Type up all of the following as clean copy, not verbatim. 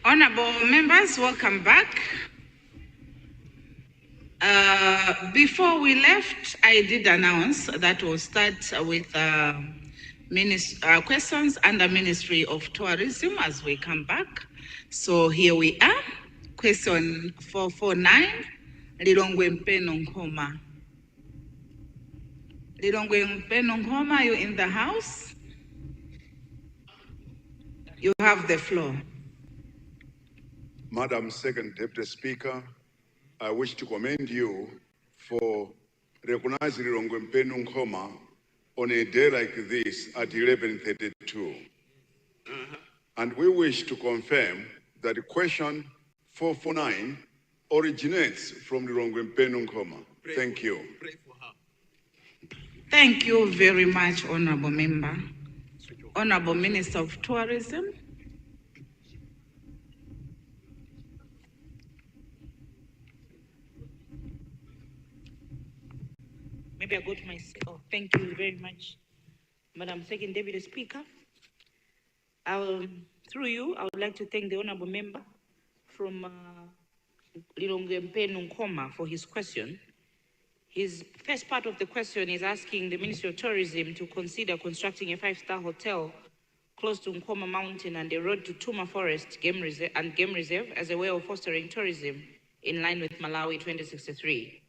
Honorable members, welcome back. Before we left, I did announce that we'll start with questions under Ministry of Tourism as we come back. So here we are. Question 449, Lilongwe Mpeno Nkoma. Lilongwe Mpeno Nkoma, you in the house? You have the floor. Madam Second Deputy Speaker, I wish to commend you for recognizing Lilongwe Mpeno Nkoma on a day like this at 11:32. And we wish to confirm that question 449 originates from Lilongwe Mpeno Nkoma. Thank you. Thank you very much, Honorable Member. Honorable Minister of Tourism. Maybe I go to my, thank you very much, Madam Second Deputy Speaker. Through you, I would like to thank the Honorable Member from Lilongwe Mpeno Nkoma for his question. His first part of the question is asking the Ministry of Tourism to consider constructing a 5-star hotel close to Nkoma Mountain and a road to Tuma Forest Game Reserve as a way of fostering tourism in line with Malawi 2063.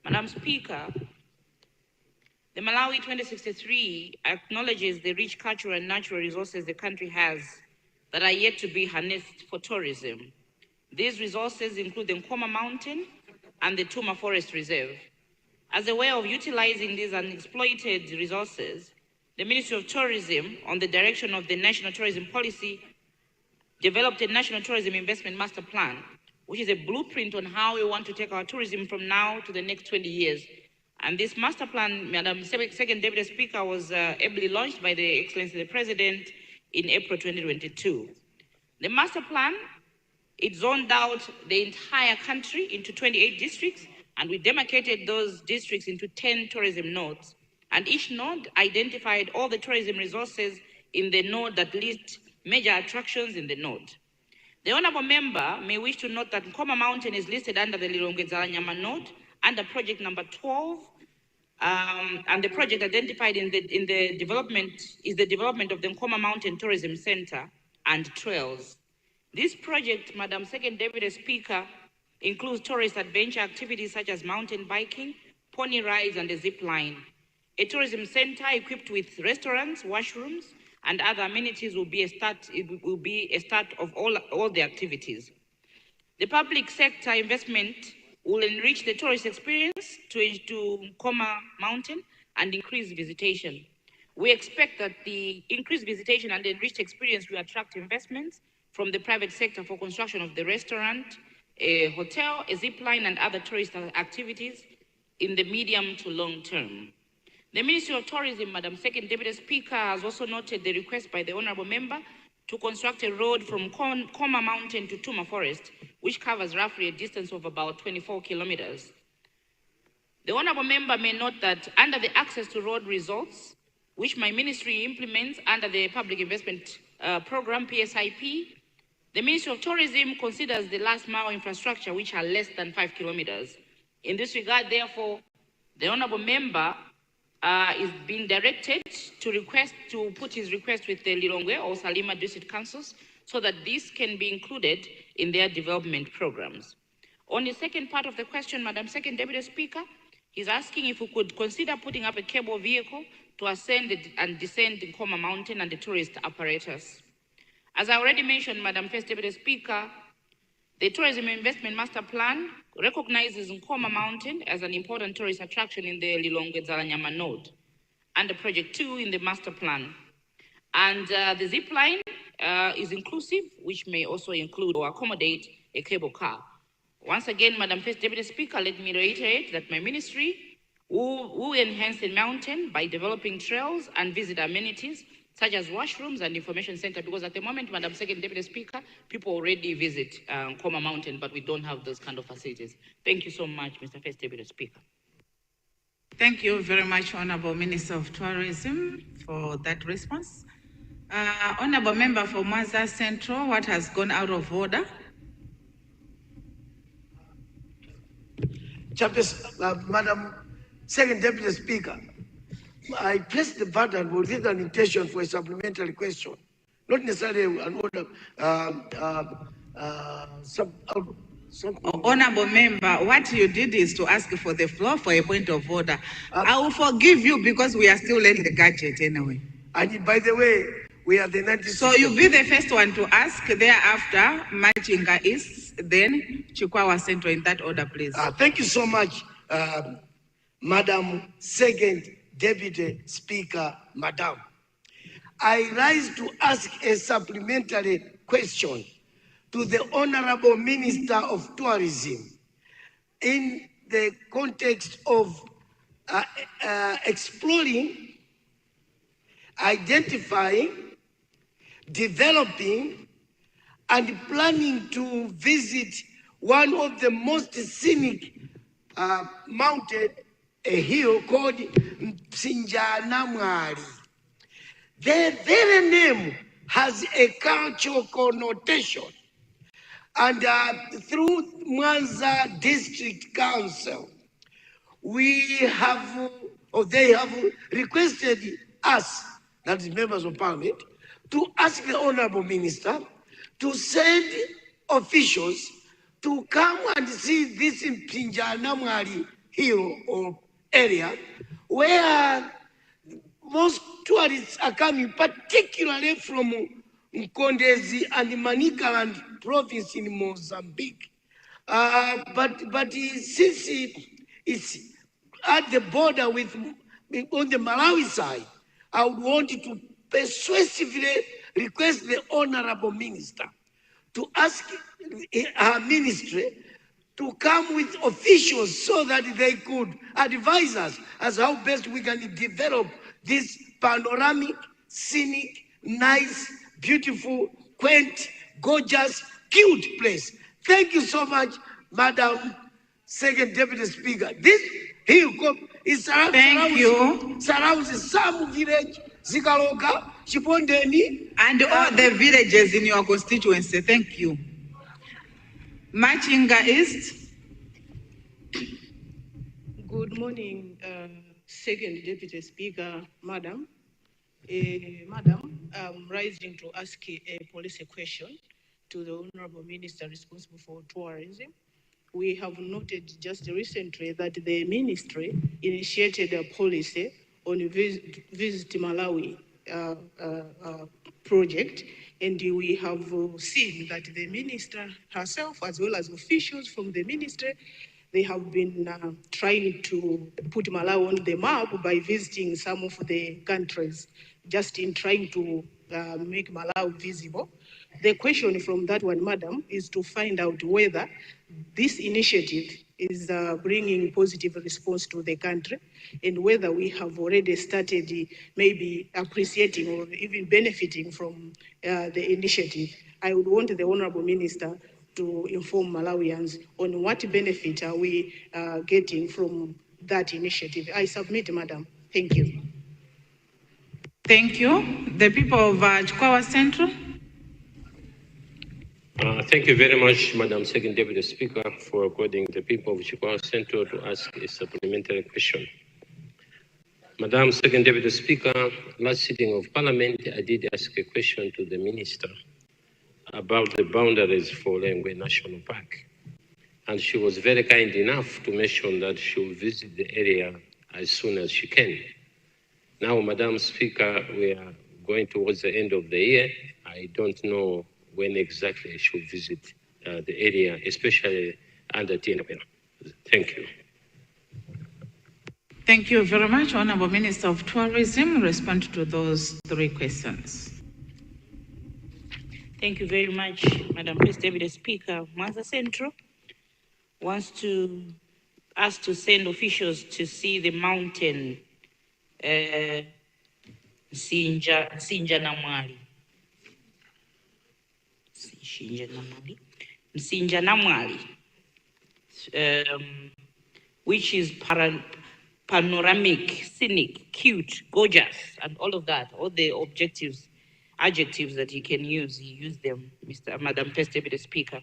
Madam Speaker, the Malawi 2063 acknowledges the rich cultural and natural resources the country has that are yet to be harnessed for tourism. These resources include the Nkoma Mountain and the Tuma Forest Reserve. As a way of utilizing these unexploited resources, the Ministry of Tourism, on the direction of the National Tourism Policy, developed a National Tourism Investment Master Plan, which is a blueprint on how we want to take our tourism from now to the next 20 years. And this master plan, Madam Second Deputy Speaker, was ably launched by the Excellency the President in April 2022. The master plan, it zoned out the entire country into 28 districts, and we demarcated those districts into 10 tourism nodes. And each node identified all the tourism resources in the node that list major attractions in the node. The Honorable Member may wish to note that Nkoma Mountain is listed under the Lilongwe Zinali node under project number 12, and the project identified in the development is the development of the Nkoma Mountain Tourism Center and trails. This project, Madam Second Deputy Speaker, includes tourist adventure activities such as mountain biking, pony rides, and a zip line. A tourism center equipped with restaurants, washrooms, and other amenities will be a start of all the activities. The public sector investment will enrich the tourist experience to Nkoma Mountain and increase visitation. We expect that the increased visitation and enriched experience will attract investments from the private sector for construction of the restaurant, a hotel, a zip line, and other tourist activities in the medium to long term. The Ministry of Tourism, Madam Second Deputy Speaker, has also noted the request by the Honorable Member to construct a road from Nkoma Mountain to Tuma Forest, which covers roughly a distance of about 24 kilometers. The Honorable Member may note that under the access to road results, which my ministry implements under the Public Investment Program, PSIP, the Ministry of Tourism considers the last mile infrastructure which are less than 5 kilometers. In this regard, therefore, the Honorable Member is being directed to put his request with the Lilongwe or Salima district councils so that this can be included in their development programs. On the second part of the question, Madam Second Deputy Speaker, he's asking if we could consider putting up a cable vehicle to ascend and descend the Nkoma Mountain and the tourist apparatus. As I already mentioned, Madam First Deputy Speaker, the Tourism Investment Master Plan recognizes Nkoma Mountain as an important tourist attraction in the Lilongwe Zinali node under Project 2 in the Master Plan. And the zip line is inclusive, which may also include or accommodate a cable car. Once again, Madam First Deputy Speaker, let me reiterate that my ministry will enhance the mountain by developing trails and visit amenities such as washrooms and information center, because at the moment, Madam Second Deputy Speaker, people already visit Nkoma Mountain, but we don't have those kind of facilities. Thank you so much, Mr. First Deputy Speaker. Thank you very much, Honorable Minister of Tourism, for that response. Honorable Member for Mwanza Central, what has gone out of order? Madam Second Deputy Speaker, I pressed the button with an intention for a supplementary question, not necessarily an order. Honorable Member, what you did is to ask for the floor for a point of order. I will forgive you because we are still in the gadget anyway. And by the way, we are the 96th. So you'll be the first one to ask, thereafter, Machinga East, then Chikwawa Central, in that order, please. Thank you so much, Madam Second Deputy Speaker, Madam. I rise to ask a supplementary question to the Honorable Minister of Tourism in the context of exploring, identifying, developing, and planning to visit one of the most scenic mountain, a hill called Msinjanamwali. The very name has a cultural connotation. And through Mwanza District Council, we have, or they have requested us, that is members of parliament, to ask the Honorable Minister to send officials to come and see this Mpinjanamwali hill or area where most tourists are coming, particularly from Mkondezi and Manicaland province in Mozambique. But since it's at the border with, on the Malawi side, I would want to persuasively request the Honorable Minister to ask her ministry to come with officials so that they could advise us as how best we can develop this panoramic, scenic, nice, beautiful, quaint, gorgeous, cute place. Thank you so much, Madam Second Deputy Speaker. This hill is surrounds some village, Zikaloka, Chipondeni, and all the villages in your constituency. Thank you. Machinga East. Good morning, Second Deputy Speaker, Madam. Madam, I'm rising to ask a policy question to the Honorable Minister responsible for tourism. We have noted just recently that the ministry initiated a policy on Visit Malawi project, and we have seen that the minister herself, as well as officials from the ministry, they have been trying to put Malawi on the map by visiting some of the countries, just in trying to make Malawi visible. The question from that one, Madam, is to find out whether this initiative is bringing positive response to the country, and whether we have already started maybe appreciating or even benefiting from the initiative. I would want the Honorable Minister to inform Malawians on what benefit are we getting from that initiative. I submit, Madam. Thank you. Thank you. The people of Chikwawa Central. Thank you very much, Madam Second Deputy Speaker, for according the people of Chikwawa Central to ask a supplementary question. Madam Second Deputy Speaker, last sitting of Parliament, I did ask a question to the Minister about the boundaries for Lengwe National Park. And she was very kind enough to mention that she will visit the area as soon as she can. Now, Madam Speaker, we are going towards the end of the year. I don't know when exactly she will visit the area, especially under TNP. Thank you. Thank you very much, Honorable Minister of Tourism. Respond to those three questions. Thank you very much, Madam First Deputy Speaker. Mwanza Central wants us to send officials to see the mountain Msinjanamwali. Msinjanamwali, which is panoramic, scenic, cute, gorgeous, and all of that, all the objectives adjectives that he can use, he used them, Madam First Deputy Speaker.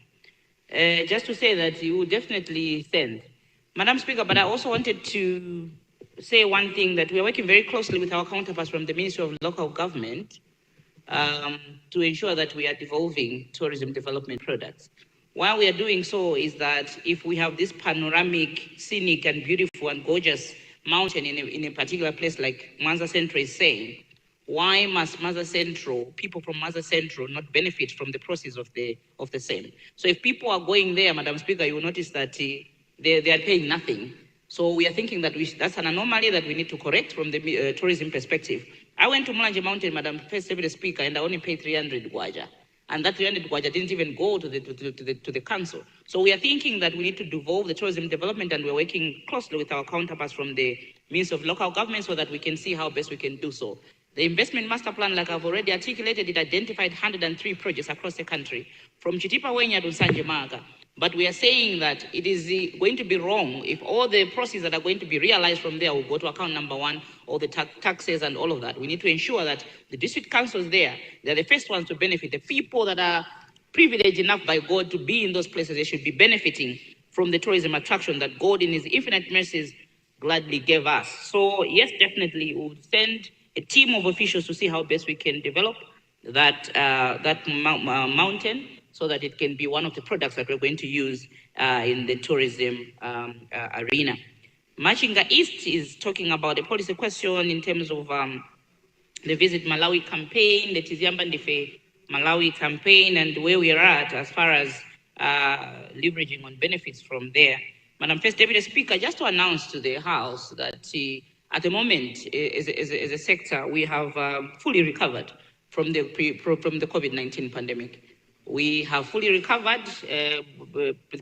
Just to say that he will definitely send. Madam Speaker, but I also wanted to say one thing, that we are working very closely with our counterparts from the Ministry of Local Government to ensure that we are devolving tourism development products. Why we are doing so is that if we have this panoramic, scenic and beautiful and gorgeous mountain in a particular place like Mwanza Central is saying, why must Mwanza Central, people from Mwanza Central, not benefit from the process of the same? So if people are going there, Madam Speaker, you will notice that they are paying nothing. So we are thinking that that's an anomaly that we need to correct from the tourism perspective. I went to Mulanje Mountain, Madam First Deputy Speaker, and I only paid 300 Gwaja. And that 300 Gwaja didn't even go to the council. So we are thinking that we need to devolve the tourism development, and we're working closely with our counterparts from the Ministry of Local Government so that we can see how best we can do so. The investment master plan, like I've already articulated, it identified 103 projects across the country, from Chitipa Wenya to Sanje Maga. But we are saying that it is going to be wrong if all the proceeds that are going to be realized from there will go to account number one, all the taxes and all of that. We need to ensure that the district councils there, they're the first ones to benefit. The people that are privileged enough by God to be in those places, they should be benefiting from the tourism attraction that God in his infinite mercies gladly gave us. So yes, definitely we'll send a team of officials to see how best we can develop that mountain, so that it can be one of the products that we're going to use in the tourism arena. Machinga East is talking about a policy question in terms of the Visit Malawi campaign, the Tiziamba Ndife Malawi campaign, and where we are at as far as leveraging on benefits from there. Madam First Deputy Speaker, just to announce to the House that at the moment, as a sector, we have fully recovered from the COVID-19 pandemic. We have fully recovered.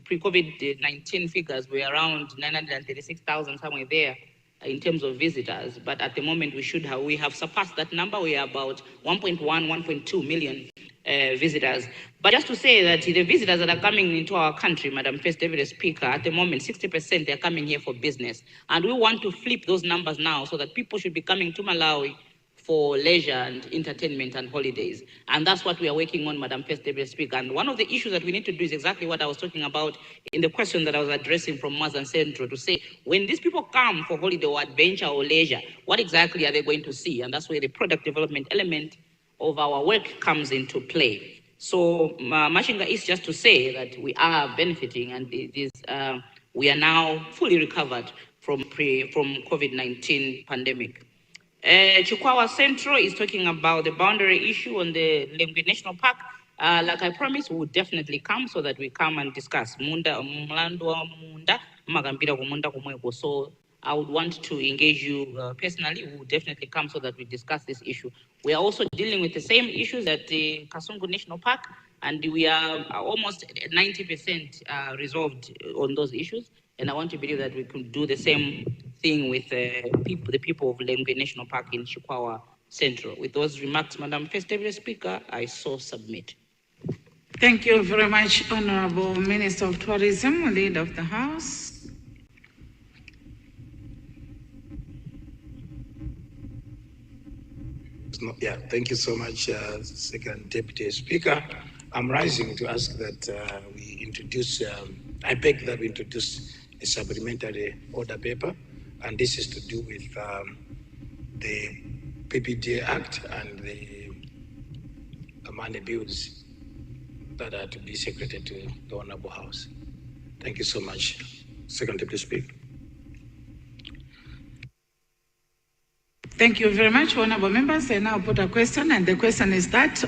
Pre-COVID-19 figures were around 936,000, somewhere there, in terms of visitors. But at the moment, we have surpassed that number. We are about 1.2 million visitors. But just to say that the visitors that are coming into our country, Madam First Deputy Speaker, at the moment, 60% they're coming here for business. And we want to flip those numbers now so that people should be coming to Malawi for leisure and entertainment and holidays. And that's what we are working on, Madam First Deputy Speaker. And one of the issues that we need to do is exactly what I was talking about in the question that I was addressing from Mwanza Central, to say, when these people come for holiday or adventure or leisure, what exactly are they going to see? And that's where the product development element of our work comes into play. So Machinga is just to say that we are benefiting, and we are now fully recovered from COVID-19 pandemic. Chikwawa Central is talking about the boundary issue on the Lengwe National Park. Like I promised, we will definitely come so that we come and discuss. So I would want to engage you personally. We will definitely come so that we discuss this issue. We are also dealing with the same issues at the Kasungu National Park, and we are almost 90% resolved on those issues. And I want to believe that we can do the same thing with the people of Lengwe National Park in Chikwawa Central. With those remarks, Madam First Deputy Speaker, I so submit. Thank you very much, Honorable Minister of Tourism, Leader of the House. Yeah, thank you so much, Second Deputy Speaker. I'm rising to ask that we introduce, I beg that we introduce a supplementary order paper, and this is to do with the PPDA Act and the money bills that are to be secreted to the Honorable House. Thank you so much, Second Deputy Speaker. Thank you very much, honorable members. I now put a question, and the question is that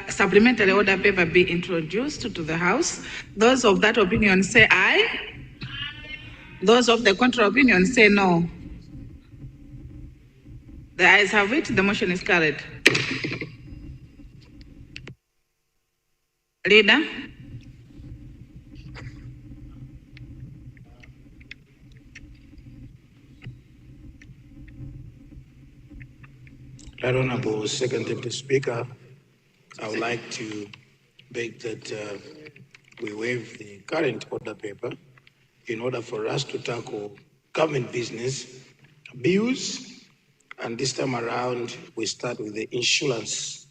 supplementary order paper be introduced to the House. Those of that opinion say aye. Those of the contrary opinion say no. The ayes have it. The motion is carried. Leader. Right Honorable Second Deputy Speaker, I would like to beg that we waive the current order paper in order for us to tackle government business bills. And this time around, we start with the insurance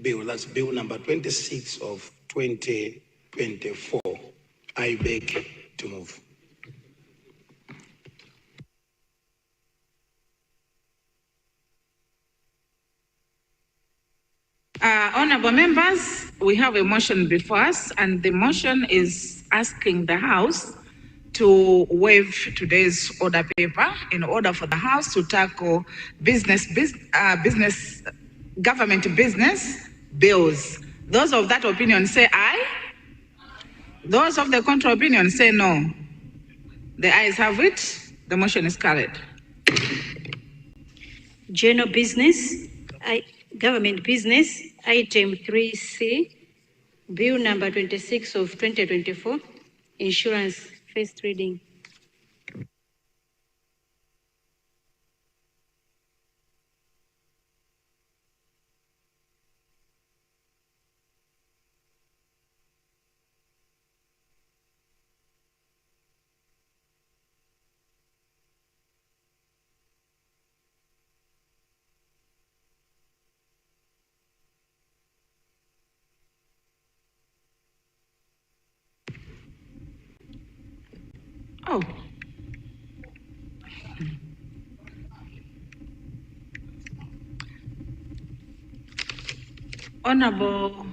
bill. That's bill number 26 of 2024. I beg to move. Honorable members, we have a motion before us, and the motion is asking the House to waive today's order paper in order for the House to tackle government business bills. Those of that opinion say aye. Those of the contra opinion say no. The ayes have it. The motion is carried. General business, government business, item 3C, bill number 26 of 2024, insurance, first reading. Oh. Honorable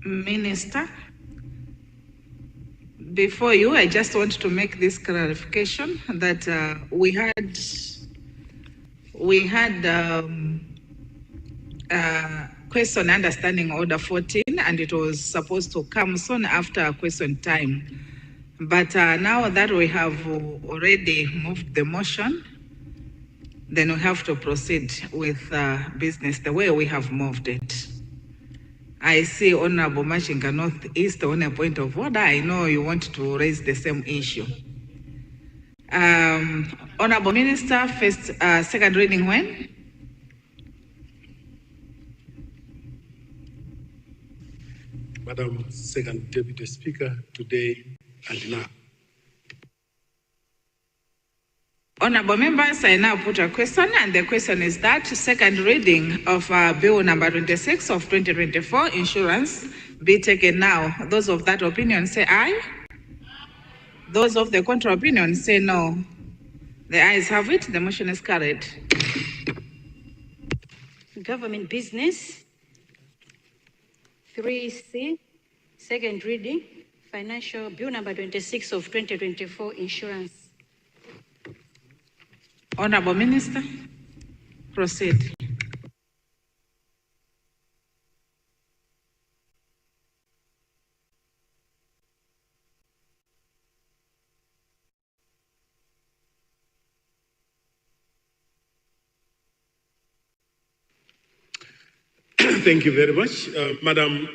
Minister, before you, I just want to make this clarification that we had question understanding order 14, and it was supposed to come soon after question time. But now that we have already moved the motion, then we have to proceed with business the way we have moved it. I see Honorable Machinga Northeast on a point of order. I know you want to raise the same issue. Honorable Minister, second reading when? Madam Second Deputy Speaker, today and now. Honorable members, I now put a question, and the question is that second reading of bill number 26 of 2024, insurance, be taken now. Those of that opinion say aye. Those of the contra opinion say no. The ayes have it. The motion is carried. Government business, 3C, second reading, financial bill number 26 of 2024, insurance. Honorable Minister, proceed. Thank you very much. Madam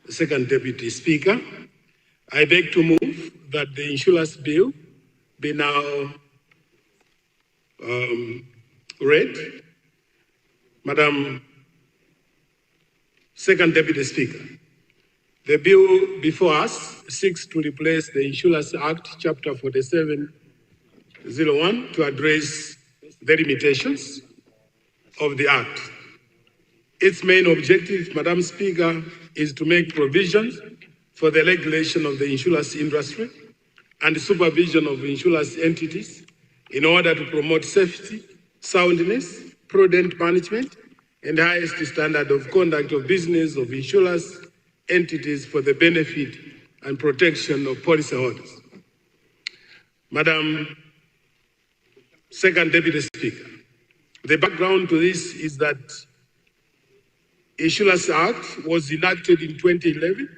Second Deputy Speaker, I beg to move that the insurance bill be now read. Madam Second Deputy Speaker, the bill before us seeks to replace the Insurance Act, Chapter 4701, to address the limitations of the Act. Its main objective, Madam Speaker, is to make provisions for the regulation of the insurance industry and the supervision of insurance entities in order to promote safety, soundness, prudent management, and highest standard of conduct of business of insurance entities for the benefit and protection of policyholders. Madam Second Deputy Speaker, the background to this is that Insurance Act was enacted in 2011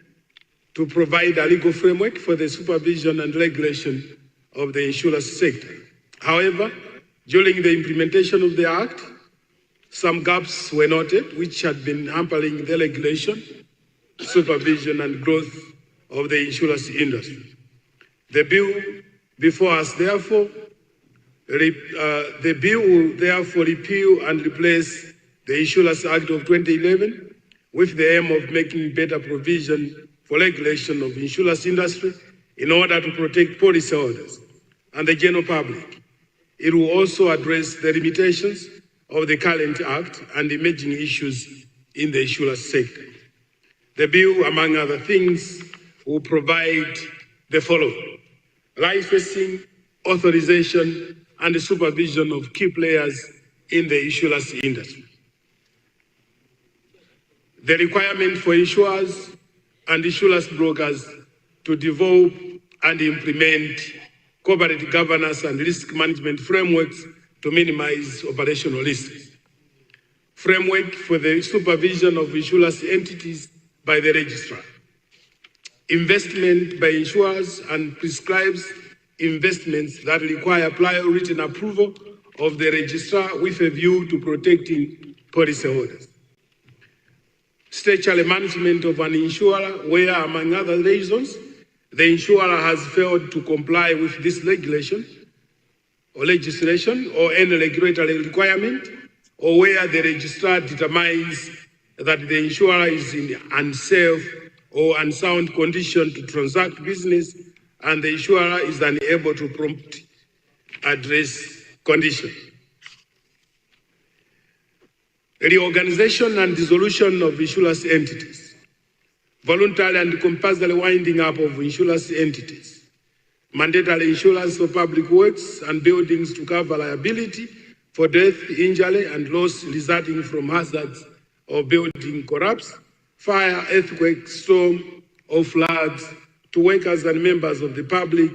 to provide a legal framework for the supervision and regulation of the insurance sector. However, during the implementation of the Act, some gaps were noted which had been hampering the regulation, supervision, and growth of the insurance industry. The bill before us, therefore, the bill will therefore repeal and replace the Insurance Act of 2011 with the aim of making better provision for regulation of the insurance industry in order to protect policyholders and the general public. It will also address the limitations of the current Act and emerging issues in the insurance sector. The bill, among other things, will provide the following: licensing, authorization, and supervision of key players in the insurance industry. The requirement for insurers and insurance brokers to develop and implement corporate governance and risk management frameworks to minimize operational risks. Framework for the supervision of insurance entities by the registrar. Investment by insurers and prescribes investments that require prior written approval of the registrar with a view to protecting policyholders. Statutory management of an insurer where, among other reasons, the insurer has failed to comply with this regulation or legislation or any regulatory requirement, or where the registrar determines that the insurer is in unsafe or unsound condition to transact business and the insurer is unable to promptly address conditions. Reorganization and dissolution of insurance entities. Voluntary and compulsory winding up of insurance entities. Mandatory insurance for public works and buildings to cover liability for death, injury, and loss resulting from hazards or building collapse, fire, earthquake, storm, or floods to workers and members of the public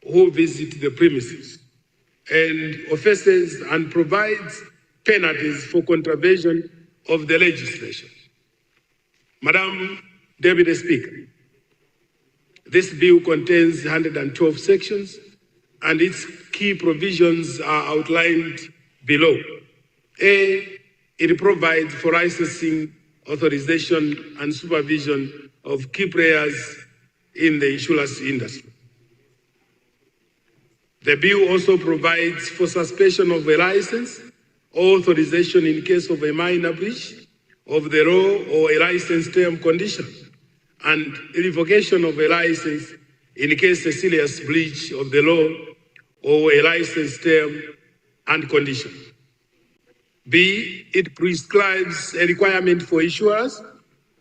who visit the premises, and offences and provides penalties for contravention of the legislation. Madam Deputy Speaker, this bill contains 112 sections and its key provisions are outlined below. A, it provides for licensing, authorization, and supervision of key players in the insurance industry. The bill also provides for suspension of a license or authorization in case of a minor breach of the law or a license term condition, and revocation of a license in case a serious breach of the law or a license term and condition. B, it prescribes a requirement for insurers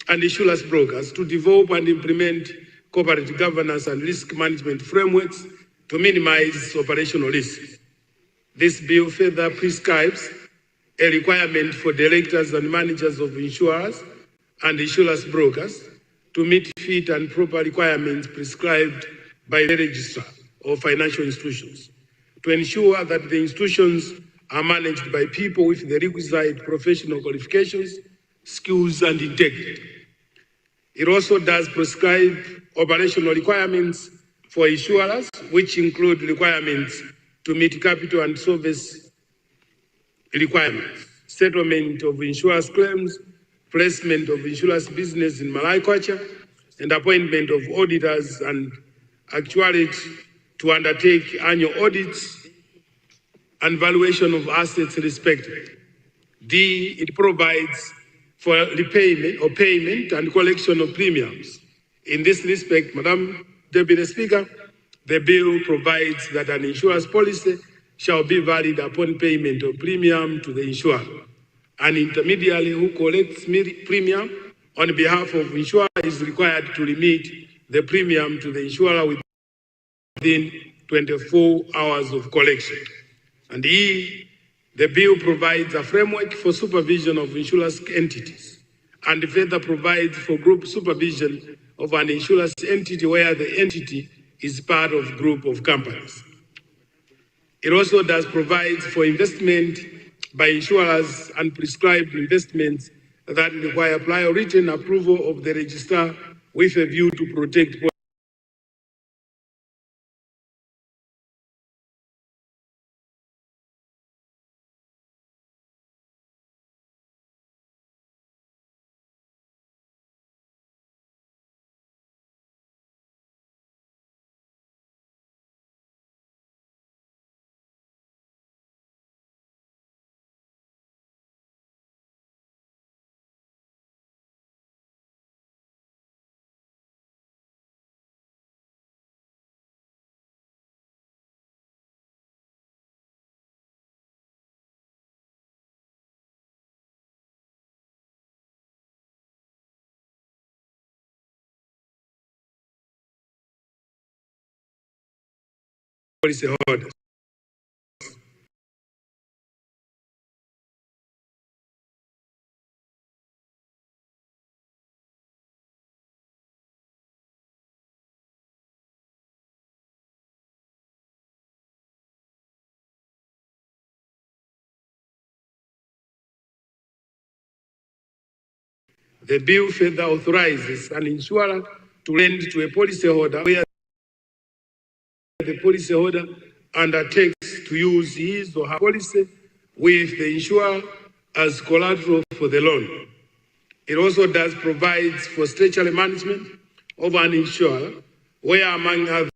and insurance brokers to develop and implement corporate governance and risk management frameworks to minimize operational risks. This bill further prescribes a requirement for directors and managers of insurers and insurance brokers to meet fit and proper requirements prescribed by the registrar of financial institutions to ensure that the institutions are managed by people with the requisite professional qualifications, skills, and integrity. It also does prescribe operational requirements for insurers, which include requirements to meet capital and service requirements, settlement of insurance claims, placement of insurance business in malai-culture, and appointment of auditors and actuaries to undertake annual audits and valuation of assets respectively. D, it provides for repayment or payment and collection of premiums. In this respect, Madam Deputy Speaker, the bill provides that an insurance policy shall be valid upon payment of premium to the insurer. An intermediary who collects premium on behalf of insurer is required to remit the premium to the insurer within 24 hours of collection. And E, the bill provides a framework for supervision of insurance entities and further provides for group supervision of an insurance entity where the entity is part of a group of companies. It also does provide for investment by insurers and prescribed investments that require prior written approval of the registrar with a view to protect policyholders. The bill further authorizes an insurer to lend to a policyholder where the policyholder undertakes to use his or her policy with the insurer as collateral for the loan. It also provides for statutory management of an insurer where, among other